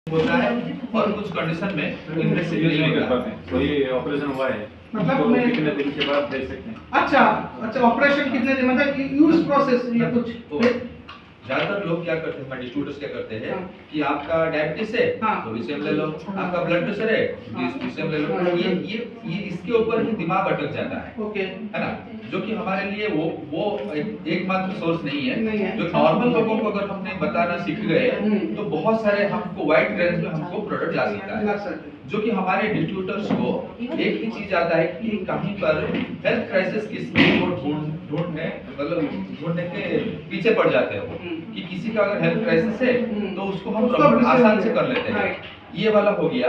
होता है और कुछ कंडीशन में इन्वेस्टिव नहीं कर पाते हैं। तो ये ऑपरेशन हुआ है मतलब तो मैं- कितने दिन के बाद दे सकते हैं? अच्छा ऑपरेशन कितने दिन मतलब यूज प्रोसेस या कुछ तो ज्यादातर लोग क्या करते हैं, डिस्ट्रीब्यूटर्स क्या करते हैं हाँ। कि आपका डायबिटीज है हाँ। तो VCM ले लो, आपका ब्लड प्रेशर है हाँ। VCM ले लो। हाँ। ये इसके ऊपर ही दिमाग अटक जाता है ओके है ना, जो कि हमारे लिए वो एकमात्र सोर्स नहीं नहीं है। है। जो नॉर्मल लोगों को अगर हमने बताना सीख गए हम्म। तो बहुत सारे हमको वाइड रेंज में हमको प्रोडक्ट ला सकता लग है, सकते हैं। जो कि हमारे डिस्ट्रीब्यूटर्स को एक ही चीज आता है कि कहीं पर हेल्थ क्राइसिस किसमें वो ढूंढने के पीछे पड़ जाते हैं वो, कि किसी का अगर हेल्थ क्राइसिस है तो उसको हम उसको प्रमोट विषय आसान में- से कर लेते हैं। राइट। ये वाला हो गया,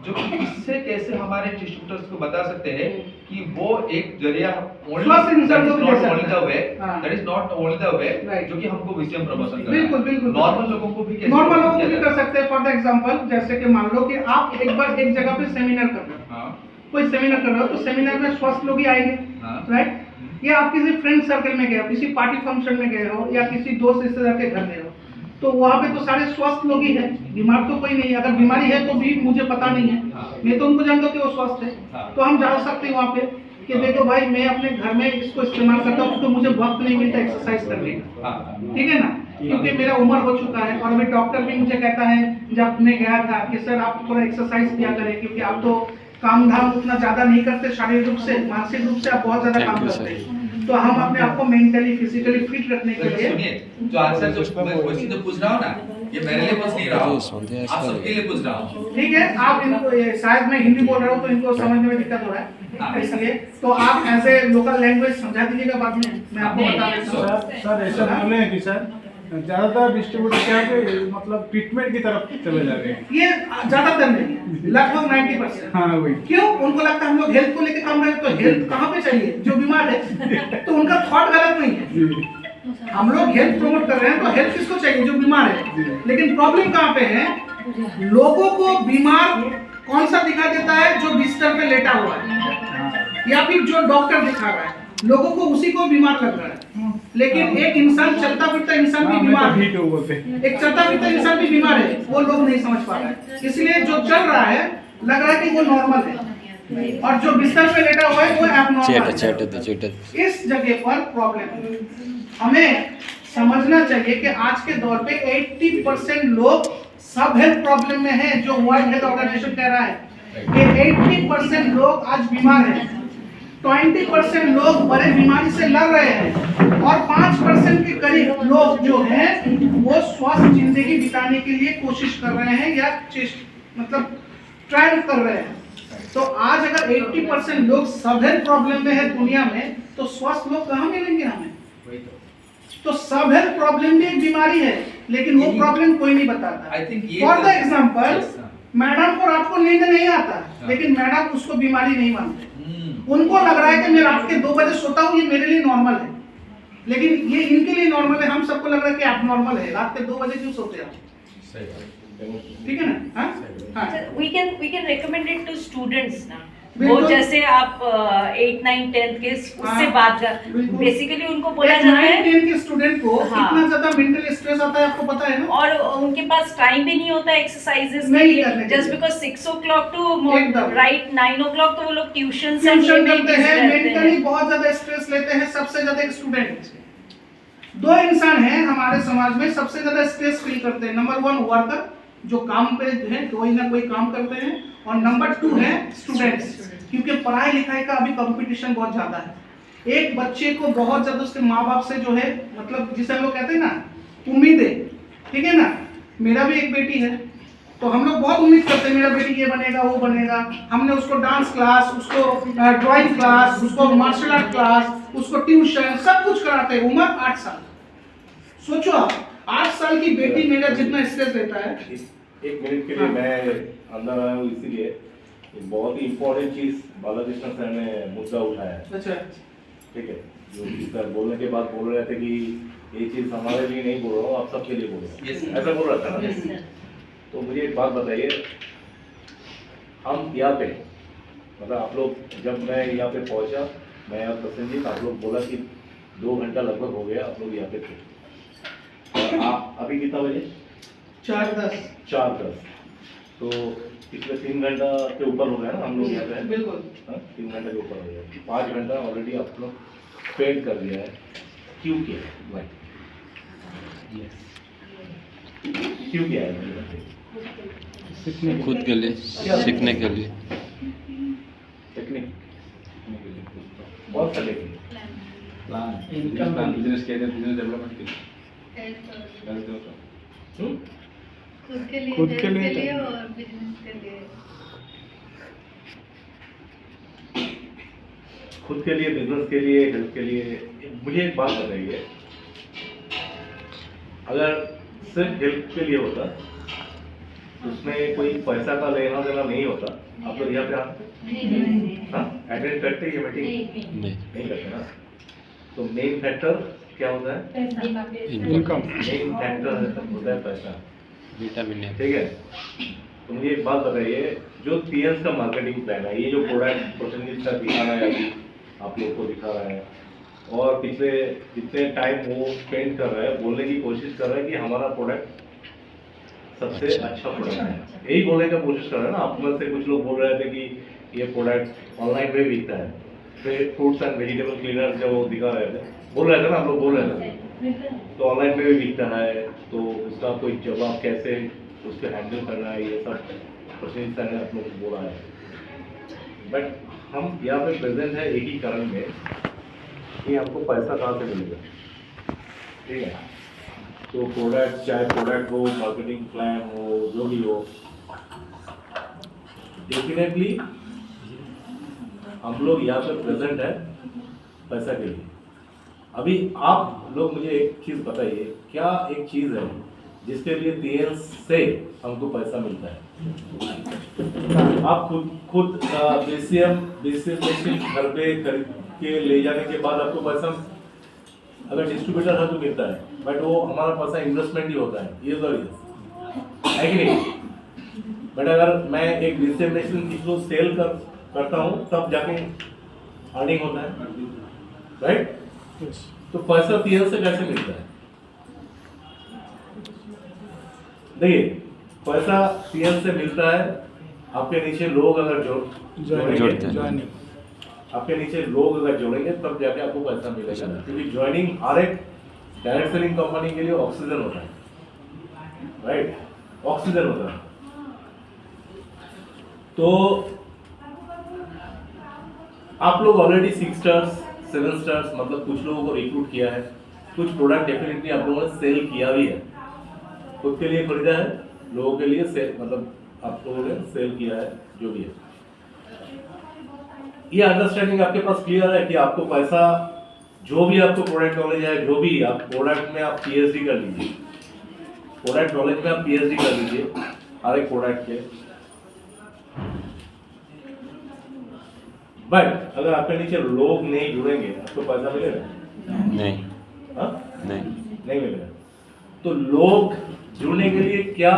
जो कि इससे कैसे हमारे डिस्ट्रीब्यूटर्स को बता सकते हैं कि वो एक जरिया स्वस्थ इंसान को भी दे सकता है। हाँ। That is not only the way Right. जो कि हमको VCM प्रमोशन करना बिल्कुल है। बिल्कुल नॉर्मल लोगों को भी कैसे नॉर्मल promotion लोगों को किया भी जाए? कर सकते हैं। फॉर द एग्जांपल जैसे कि मान लो कि आप एक बार एक जगह पे सेमिनार कर रहे हो, हाँ कोई सेमिनार कर रहे हो तो सेमिनार में स्वस्थ लोग ही आएंगे, हाँ। राइट? या आप किसी फ्रेंड सर्कल में गए हो, किसी पार्टी फंक्शन में गए हो या किसी दोस्त रिश्तेदार के घर गए हो, तो वहाँ पे तो सारे स्वस्थ लोग ही हैं, बीमार तो कोई नहीं है। अगर बीमारी है तो भी मुझे पता नहीं है, मैं तो उनको जानता हूँ कि वो स्वस्थ है, तो हम जान सकते हैं वहाँ पे कि देखो भाई मैं अपने घर में इसको इस्तेमाल करता हूँ तो मुझे वक्त नहीं मिलता एक्सरसाइज करने का, ठीक है ना, क्योंकि मेरा उम्र हो चुका है। और अभी डॉक्टर भी मुझे कहता है जब मैं गया था कि सर आप थोड़ा एक्सरसाइज किया करें, क्योंकि आप तो काम धाम उतना ज्यादा नहीं करते, शारीरिक रूप से मानसिक रूप से आप बहुत ज्यादा काम करते हैं, तो हम अपने आप को मेंटली फिजिकली फिट रखने के लिए सुनिए, जो आंसर जो मैं क्वेश्चन जो पूछ रहा हूँ ना, ये मेरे लिए पूछ नहीं रहा हूँ, आप सबके लिए पूछ रहा हूँ। ठीक है। आप इनको शायद मैं हिंदी बोल रहा हूँ तो इनको समझने में दिक्कत हो रहा है, इसलिए तो आप एज ए लोकल लैंग्वेज समझा दीजिएगा बाद में, मैं आपको बता देता हूँ। सर ऐसा बोले हैं कि सर ज्यादातर डिस्ट्रीब्यूटर क्या पे मतलब ट्रीटमेंट की तरफ चले जा रहे हैं। ये ज्यादातर नहीं, लगभग 90%। हाँ वही क्यों? उनको लगता है हम लोग हेल्थ को लेकर काम करें, तो हेल्थ कहाँ पे चाहिए? जो बीमार है, तो उनका थॉट गलत नहीं है। जी हम लोग हेल्थ प्रमोट कर रहे हैं तो हेल्थ किसको चाहिए? जो बीमार है। लेकिन प्रॉब्लम कहाँ पे है? लोगों को बीमार कौन सा दिखा देता है? जो बिस्तर पे लेटा हुआ है या फिर जो डॉक्टर दिखा रहा है, लोगों को उसी को बीमार लग रहा है। लेकिन एक इंसान चलता फिरता इंसान भी बीमार है, ठीक है वो पे एक चलता फिरता इंसान भी बीमार है, वो लोग नहीं समझ पा रहे हैं। इसलिए जो चल रहा है लग रहा है कि वो नॉर्मल है, और जो बिस्तर पे लेटा हुआ है वो एबनॉर्मल है। इस जगह पर प्रॉब्लम है। हमें समझना चाहिए कि आज के दौर पे 80% लोग सब हेल्थ प्रॉब्लम में हैं, जो वर्ल्ड हेल्थ ऑर्गेनाइजेशन कह रहा है कि 80% लोग आज बीमार हैं, 20% लोग बड़े बीमारी से लड़ रहे हैं, और 5% के करीब लोग जो हैं वो स्वस्थ जिंदगी बिताने के लिए कोशिश कर रहे हैं या मतलब ट्राई कर रहे हैं। तो आज अगर 80% लोग सब हेल्थ प्रॉब्लम में है दुनिया में, तो स्वस्थ लोग कहाँ मिलेंगे हमें? तो सब हेल्थ प्रॉब्लम भी एक बीमारी है, लेकिन वो प्रॉब्लम कोई नहीं बताता। फॉर द एग्जाम्पल, मैडम को रात को नींद नहीं आता, लेकिन मैडम उसको बीमारी नहीं मानते। उनको लग रहा है कि मैं रात के 2 बजे सोता हूँ, ये मेरे लिए नॉर्मल है, लेकिन ये इनके लिए नॉर्मल है। हम सबको लग रहा है कि आप नॉर्मल है, रात के 2 बजे क्यों सोते हैं? ठीक है ना? हाँ we can recommend it to students ना, वो बिल्कुल। जैसे आप 8, 9, 10 के उससे हाँ, बात कर, बिल्कुल। बेसिकली उनको बोला एक जाता 9, है 10 के स्टूडेंट को हाँ। इतना ज्यादा मेंटल स्ट्रेस आता है, आपको पता है ना? और उनके पास टाइम भी नहीं होता एक्सरसाइजेस के नहीं लिए, करने के जस्ट लिए। बिकॉज 6 o'clock टू एकदम। राइट 9 o'clock तो वो लोग ट्यूशन ट्यूशन करते हैं, मेंटली बहुत ज्यादा स्ट्रेस लेते हैं। सबसे ज्यादा एक स्टूडेंट, 2 इंसान हैं हमारे समाज में सबसे ज्यादा स्ट्रेस फील करते हैं। नंबर 1 वर्कर, जो काम पे है कोई ना कोई काम करते हैं, और नंबर 2 है स्टूडेंट्स, क्योंकि पढ़ाई लिखाई का अभी कंपटीशन बहुत ज्यादा है। एक बच्चे को बहुत ज्यादा उसके माँ बाप से जो है, मतलब जिसे हम लोग कहते हैं ना उम्मीदें, ठीक है ना? मेरा भी एक बेटी है, तो हम लोग बहुत उम्मीद करते हैं मेरा बेटी ये बनेगा वो बनेगा। हमने उसको डांस क्लास, उसको ड्राइंग क्लास, उसको मार्शल आर्ट क्लास, उसको ट्यूशन सब कुछ कराते हैं। उम्र 8 साल। सोचो आप, 8 साल की बेटी मेरा जितना स्ट्रेस लेता है। एक मिनट के लिए मैं अंदर आया हूँ, इसीलिए एक बहुत ही इम्पोर्टेंट चीज बालाकृष्ण सर ने मुद्दा उठाया है। अच्छा, ठीक है, जो सर बोलने के बाद बोल रहे थे कि ये चीज हमारे लिए नहीं बोल रहा हूँ, आप सबके लिए बोल रहा हूँ, ऐसा बोल रहा था ना। तो मुझे एक बात बताइए, हम यहाँ पे मतलब आप लोग, जब मैं यहाँ पे पहुँचा, मैं और प्रसन्नजीत, आप लोग बोला कि 2 घंटा लगभग हो गया आप लोग यहाँ पे थे, और आप अभी कितना बजे? 4:10। 4:10 तो पिछले 3 घंटा के ऊपर हो गया ना हम लोग यहाँ पे, बिल्कुल 3 घंटे के ऊपर हो गया, 5 घंटा ऑलरेडी आप लोग पेड कर दिया है। क्यों किया है भाई? क्यों किया है मुझे बताइए। खुद के लिए, सीखने के लिए। टेक्निक बहुत सारे प्लान बिजनेस के लिए, बिजनेस डेवलपमेंट के लिए। खुद के लिए, खुद के health लिए और बिजनेस के लिए। खुद के लिए, बिजनेस के लिए, हेल्थ के लिए। मुझे एक बात बताइए, अगर सिर्फ हेल्थ के लिए होता उसमें कोई पैसा का लेना देना नहीं होता, आप लोग यहाँ पे आते अटेंड करते ये मीटिंग नहीं करते ना। तो मेन फैक्टर क्या होता है? इनकम। मेन फैक्टर होता है पैसा, विटामिन ए। ठीक है। तो मुझे एक बात बताइए, जो पीएस का मार्केटिंग प्लान है, ये जो प्रोडक्ट प्रोसेंटेज का दिखा रहा है अभी आप लोग को दिखा रहा है, और पिछले जितने टाइम वो स्पेंड कर रहा है, बोलने की कोशिश कर रहा है कि हमारा प्रोडक्ट सबसे अच्छा प्रोडक्ट है, यही बोलने का कोशिश कर रहा है ना। आप में से कुछ लोग बोल रहे थे कि ये प्रोडक्ट ऑनलाइन में बिकता है, फिर फ्रूट्स एंड वेजिटेबल क्लीनर जब वो दिखा रहे थे, बोल रहे थे ना, हम लोग बोल रहे थे तो ऑनलाइन में भी बिकता है, तो उसका कोई जवाब कैसे उसको हैंडल करना है, ये सब क्वेश्चन सर ने आप लोग को बोला है। बट हम यहाँ पे प्रेजेंट है एक ही कारण में कि हमको पैसा कहाँ से मिलेगा, ठीक है। तो प्रोडक्ट, चाहे प्रोडक्ट हो, मार्केटिंग प्लान हो, जो भी हो, डेफिनेटली हम लोग यहाँ पे प्रेजेंट है पैसा के लिए। अभी आप लोग मुझे एक चीज़ बताइए, क्या एक चीज़ है जिसके लिए पीएस से हमको पैसा मिलता है? आप खुद बीसीएम मशीन घर पे खरीद के ले जाने के बाद आपको पैसा अगर डिस्ट्रीब्यूटर है तो मिलता है, बट वो हमारा पैसा इन्वेस्टमेंट ही होता है, ये तो है कि नहीं? बट अगर मैं एक बीसीएम मशीन किसी को सेल करता हूँ तब जाके अर्निंग होता है, राइट? तो पैसा पीएल से कैसे मिलता है? देखिए, पैसा पीएल से मिलता है, आपके नीचे लोग अगर जोड़ेंगे, आपके नीचे लोग अगर जोड़ेंगे तब जाके आपको पैसा मिलेगा, क्योंकि ज्वाइनिंग हर एक डायरेक्ट सेलिंग कंपनी के लिए ऑक्सीजन होता है, राइट? ऑक्सीजन होता है। तो आप लोग ऑलरेडी 6 स्टार्स 7 स्टार्स मतलब कुछ लोगों को रिक्रूट किया है, कुछ प्रोडक्ट डेफिनेटली आप लोगों ने सेल किया भी है, खुद के लिए खरीदा है, लोगों के लिए सेल मतलब आप लोगों ने सेल किया है, जो भी है। ये अंडरस्टैंडिंग आपके पास क्लियर है कि आपको पैसा, जो भी आपको प्रोडक्ट नॉलेज है, जो भी आप प्रोडक्ट में आप पीएचडी कर लीजिए, प्रोडक्ट नॉलेज में आप पीएचडी कर लीजिए हर एक प्रोडक्ट के। बट अगर आपके नीचे लोग नहीं जुड़ेंगे आपको पैसा मिलेगा? नहीं। हाँ? नहीं मिलेगा। तो लोग जुड़ने के लिए क्या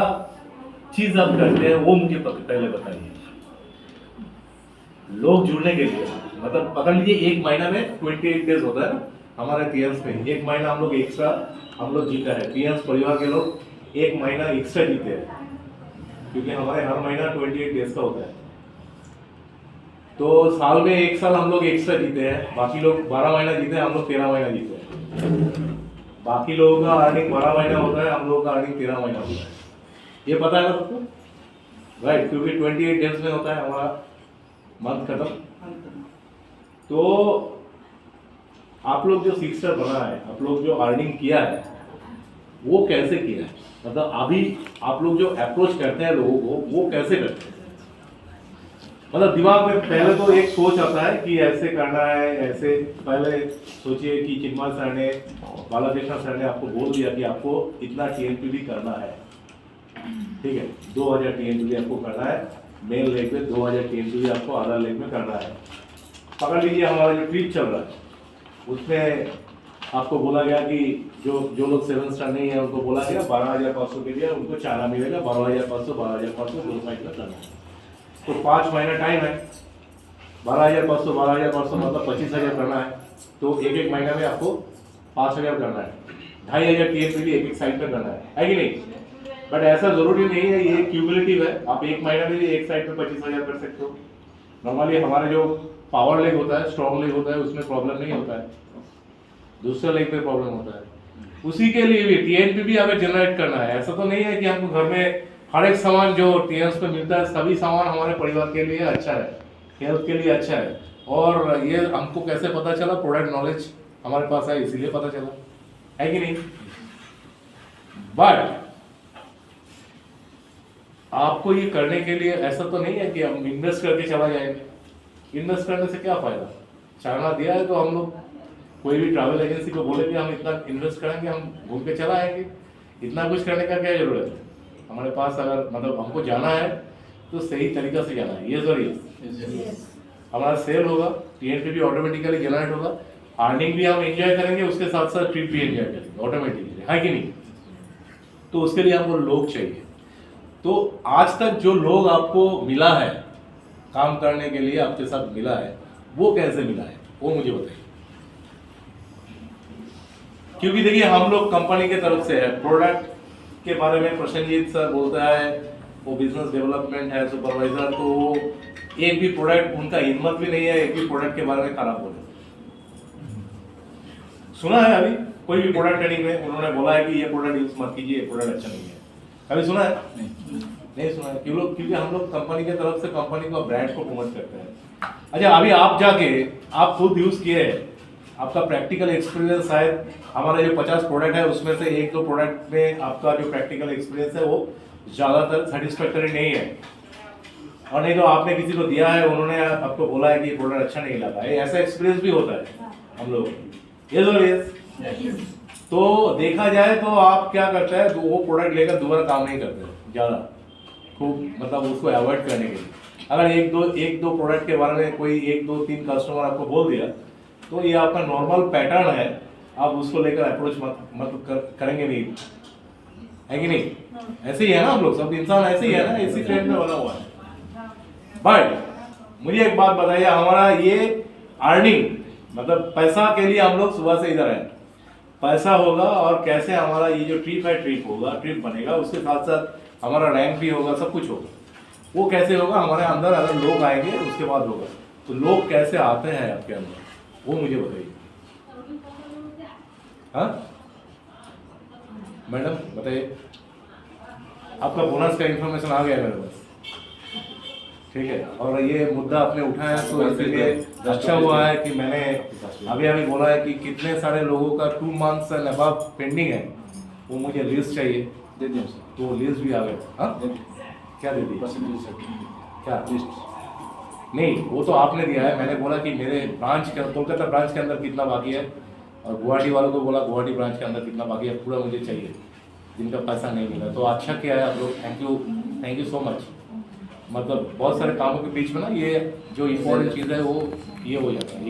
चीज आप करते हैं वो मुझे पहले बताइए। लोग जुड़ने के लिए मतलब पकड़ लीजिए, एक महीना में 28 डेज होता है ना हमारे पीएस में, एक महीना हम लोग एक्स्ट्रा हम लोग जीता है, पीएस परिवार के लोग एक महीना एक्स्ट्रा जीते हैं, क्योंकि हमारे हर महीना 28 डेज का होता है। तो साल में एक साल हम लोग एक्स्ट्रा जीते हैं, बाकी लोग 12 महीना जीते हैं, हम लोग 13 महीना जीते हैं। बाकी लोगों का अर्निंग 12 महीना होता है, हम लोगों का अर्निंग 13 महीना होता है। ये पता है ना सबको, राइट? क्योंकि 28 डेज में होता है हमारा मंथ खत्म। तो आप लोग जो 6 स्टार बना है, आप लोग जो अर्निंग किया है वो कैसे किया है? मतलब अभी आप लोग जो अप्रोच करते हैं लोगों को वो कैसे करते हैं? मतलब दिमाग में पहले तो एक सोच आता है कि ऐसे करना है, ऐसे पहले सोचिए कि चिन्मय सर ने, बालाकृष्ण सर ने आपको बोल दिया कि आपको इतना टीएनपीडी करना है, ठीक है, 2000 टीएनपीडी आपको करना है, मेन लेग में 2000 टीएनपीडी आपको अदर लेग में करना है। पकड़ लीजिए हमारा जो ट्रिप चल रहा है उसमें आपको बोला गया कि जो लोग 7 स्टार नहीं है उनको बोला गया 12,500 के लिए उनको चारा मिलेगा, 12,500 12,500 2 साइड में करना है। तो 5 महीना टाइम है, 12,500 मतलब 25,000 करना है। तो एक महीना में आपको 5,000 करना है, 2,500 टीएनपीडी एक साइड पे करना है कि नहीं? बट ऐसा जरूरी नहीं है, ये क्यूमुलेटिव है। आप एक महीना में भी एक साइड पे 25,000 कर सकते हो। नॉर्मली हमारे जो पावर लेग होता है, स्ट्रॉन्ग लेग होता है, उसमें प्रॉब्लम नहीं होता है, दूसरे लेग पे प्रॉब्लम होता है। उसी के लिए भी टीएनपी भी हमें जनरेट करना है। ऐसा तो नहीं है कि हमको घर में हर एक सामान जो टीएनएस पे मिलता है सभी सामान हमारे परिवार के लिए अच्छा है, हेल्थ के लिए अच्छा है। और ये हमको कैसे पता चला? प्रोडक्ट नॉलेज हमारे पास है, इसीलिए पता चला, है कि नहीं? बट आपको ये करने के लिए ऐसा तो नहीं है कि हम इन्वेस्ट करके चला जाएंगे। इन्वेस्ट करने से क्या फायदा? चाइना दिया है तो हम लोग कोई भी ट्रैवल एजेंसी को बोले कि हम इतना इन्वेस्ट करेंगे, हम घूम के चला आएंगे। इतना कुछ करने का क्या जरूरत है? हमारे पास अगर मतलब हमको जाना है तो सही तरीका से जाना है, ये जरूरी है। हमारा सेल होगा, टीएनपी भी ऑटोमेटिकली जनरेट होगा, अर्निंग भी हम एंजॉय करेंगे, उसके साथ साथ ट्रिप भी एंजॉय करेंगे ऑटोमेटिकली, है कि नहीं? तो उसके लिए हमको लोग चाहिए। तो आज तक जो लोग आपको मिला है काम करने के लिए, आपके साथ मिला है, वो कैसे मिला है वो मुझे बताइए। क्योंकि देखिए हम लोग कंपनी के तरफ से है, प्रोडक्ट के बारे में प्रसन्नजीत सर बोलता है, वो बिजनेस डेवलपमेंट है सुपरवाइजर, तो वो एक भी प्रोडक्ट, उनका हिम्मत भी नहीं है एक भी प्रोडक्ट के बारे में खराब बोले। सुना है अभी कोई भी प्रोडक्ट ट्रेनिंग में उन्होंने बोला है कि ये प्रोडक्ट यूज मत कीजिए, ये प्रोडक्ट अच्छा नहीं है? कभी सुना है? नहीं सुना है। क्योंकि हम लोग कंपनी के तरफ से कंपनी को, ब्रांड को प्रमोट करते हैं। अच्छा, अभी आप जाके आप खुद यूज किए हैं, आपका प्रैक्टिकल एक्सपीरियंस शायद हमारा जो 50 प्रोडक्ट है उसमें से एक दो प्रोडक्ट में आपका जो प्रैक्टिकल एक्सपीरियंस है वो ज़्यादातर सेटिस्फैक्टरी नहीं है, और नहीं तो आपने किसी को दिया है, उन्होंने आपको बोला है कि ये प्रोडक्ट अच्छा नहीं लगा है। ऐसा एक्सपीरियंस भी होता है हम लोग, ये जरूर। तो देखा जाए तो आप क्या करते हैं, वो प्रोडक्ट लेकर दोबारा काम नहीं करते ज़्यादा, खूब मतलब उसको अवॉइड करने के लिए। अगर एक दो प्रोडक्ट के बारे में कोई 1 2 3 कस्टमर आपको बोल दिया तो ये आपका नॉर्मल पैटर्न है, आप उसको लेकर अप्रोच मत करेंगे नहीं, है कि नहीं? ऐसे ही है ना, हम लोग सब इंसान ऐसे ही है ना, इसी ट्रेंड में बना हुआ है। बट मुझे एक बात बताइए, हमारा ये अर्निंग मतलब पैसा के लिए हम लोग सुबह से इधर हैं, पैसा होगा और कैसे हमारा ये जो ट्रिप है, ट्रिप होगा, ट्रिप बनेगा, उसके साथ साथ हमारा रैंक भी होगा, सब कुछ होगा। वो कैसे होगा? हमारे अंदर अगर लोग आएंगे उसके बाद होगा। तो लोग कैसे आते हैं आपके अंदर वो मुझे बताइए। हाँ मैडम बताइए, आपका बोनस का इंफॉर्मेशन आ गया मेरे पास, ठीक है? और ये मुद्दा आपने उठाया तो इसलिए अच्छा हुआ है कि मैंने अभी बोला है कि कितने सारे लोगों का 2 मंथ्स एंड अबव पेंडिंग है, वो मुझे लिस्ट चाहिए, दे दिया तो लिस्ट भी आ गए। हाँ क्या दे दी? क्या लिस्ट? नहीं, वो तो आपने दिया है, मैंने बोला कि मेरे ब्रांच के कोलकाता ब्रांच के अंदर कितना बाकी है, और गुवाहाटी वालों को बोला गुवाहाटी ब्रांच के अंदर कितना बाकी है, पूरा मुझे चाहिए, जिनका पैसा नहीं मिला। तो अच्छा किया है आप लोग, थैंक यू सो मच। मतलब बहुत सारे कामों के बीच में ना ये जो इम्पोर्टेंट चीज़ है वो ये हो जाता है।